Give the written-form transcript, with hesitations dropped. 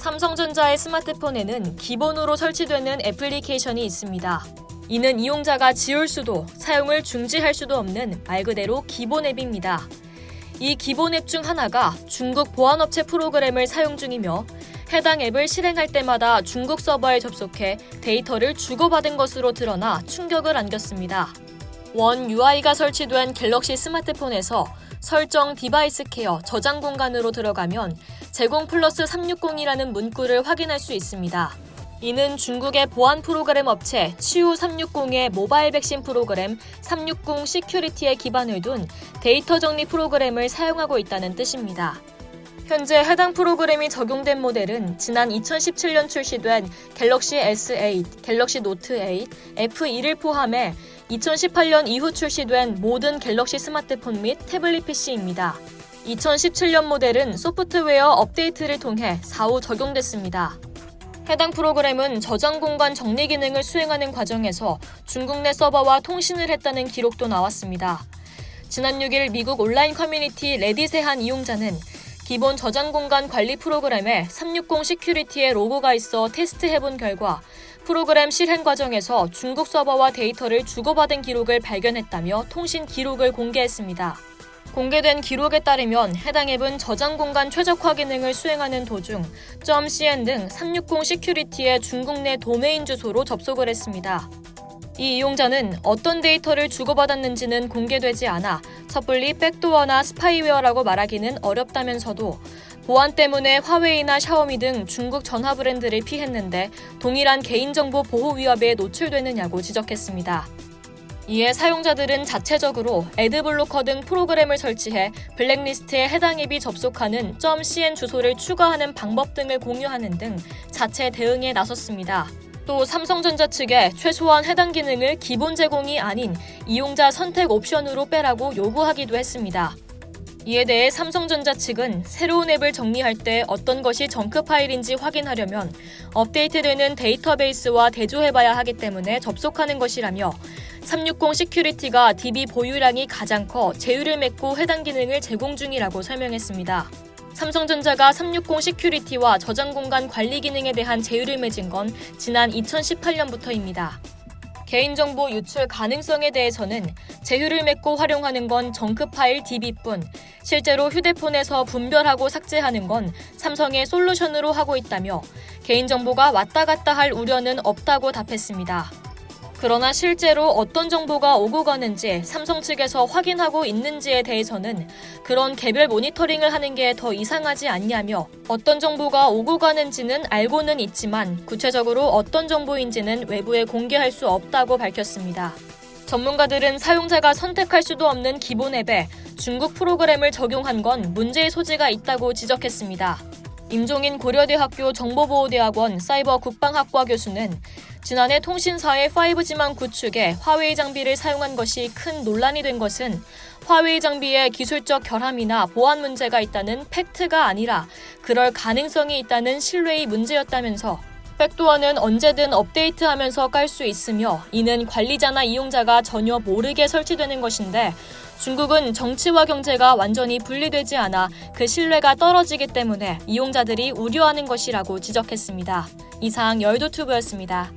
삼성전자의 스마트폰에는 기본으로 설치되는 애플리케이션이 있습니다. 이는 이용자가 지울 수도 사용을 중지할 수도 없는 말 그대로 기본 앱입니다. 이 기본 앱 중 하나가 중국 보안업체 프로그램을 사용 중이며 해당 앱을 실행할 때마다 중국 서버에 접속해 데이터를 주고받은 것으로 드러나 충격을 안겼습니다. 원 UI가 설치된 갤럭시 스마트폰에서 설정 디바이스 케어 저장 공간으로 들어가면 제공 플러스 360이라는 문구를 확인할 수 있습니다. 이는 중국의 보안 프로그램 업체 치우 360의 모바일 백신 프로그램 360 시큐리티에 기반을 둔 데이터 정리 프로그램을 사용하고 있다는 뜻입니다. 현재 해당 프로그램이 적용된 모델은 지난 2017년 출시된 갤럭시 S8, 갤럭시 노트 8, F2를 포함해 2018년 이후 출시된 모든 갤럭시 스마트폰 및 태블릿 PC입니다. 2017년 모델은 소프트웨어 업데이트를 통해 사후 적용됐습니다. 해당 프로그램은 저장 공간 정리 기능을 수행하는 과정에서 중국 내 서버와 통신을 했다는 기록도 나왔습니다. 지난 6일 미국 온라인 커뮤니티 레딧의 한 이용자는 기본 저장 공간 관리 프로그램에 360 시큐리티의 로고가 있어 테스트해본 결과 프로그램 실행 과정에서 중국 서버와 데이터를 주고받은 기록을 발견했다며 통신 기록을 공개했습니다. 공개된 기록에 따르면 해당 앱은 저장 공간 최적화 기능을 수행하는 도중 .cn 등 360 시큐리티의 중국 내 도메인 주소로 접속을 했습니다. 이 이용자는 어떤 데이터를 주고받았는지는 공개되지 않아 섣불리 백도어나 스파이웨어라고 말하기는 어렵다면서도 보안 때문에 화웨이나 샤오미 등 중국 전화 브랜드를 피했는데 동일한 개인정보 보호 위협에 노출되느냐고 지적했습니다. 이에 사용자들은 자체적으로 애드블로커 등 프로그램을 설치해 블랙리스트에 해당 앱이 접속하는 .cn 주소를 추가하는 방법 등을 공유하는 등 자체 대응에 나섰습니다. 또 삼성전자 측에 최소한 해당 기능을 기본 제공이 아닌 이용자 선택 옵션으로 빼라고 요구하기도 했습니다. 이에 대해 삼성전자 측은 새로운 앱을 정리할 때 어떤 것이 정크 파일인지 확인하려면 업데이트되는 데이터베이스와 대조해봐야 하기 때문에 접속하는 것이라며 360 시큐리티가 DB 보유량이 가장 커 제휴를 맺고 해당 기능을 제공 중이라고 설명했습니다. 삼성전자가 360 시큐리티와 저장 공간 관리 기능에 대한 제휴를 맺은 건 지난 2018년부터입니다. 개인정보 유출 가능성에 대해서는 제휴를 맺고 활용하는 건 정크 파일 DB뿐, 실제로 휴대폰에서 분별하고 삭제하는 건 삼성의 솔루션으로 하고 있다며 개인정보가 왔다 갔다 할 우려는 없다고 답했습니다. 그러나 실제로 어떤 정보가 오고 가는지 삼성 측에서 확인하고 있는지에 대해서는 그런 개별 모니터링을 하는 게 더 이상하지 않냐며 어떤 정보가 오고 가는지는 알고는 있지만 구체적으로 어떤 정보인지는 외부에 공개할 수 없다고 밝혔습니다. 전문가들은 사용자가 선택할 수도 없는 기본 앱에 중국 프로그램을 적용한 건 문제의 소지가 있다고 지적했습니다. 임종인 고려대학교 정보보호대학원 사이버 국방학과 교수는 지난해 통신사의 5G망 구축에 화웨이 장비를 사용한 것이 큰 논란이 된 것은 화웨이 장비에 기술적 결함이나 보안 문제가 있다는 팩트가 아니라 그럴 가능성이 있다는 신뢰의 문제였다면서 백도어는 언제든 업데이트하면서 깔 수 있으며 이는 관리자나 이용자가 전혀 모르게 설치되는 것인데 중국은 정치와 경제가 완전히 분리되지 않아 그 신뢰가 떨어지기 때문에 이용자들이 우려하는 것이라고 지적했습니다. 이상 열도튜브였습니다.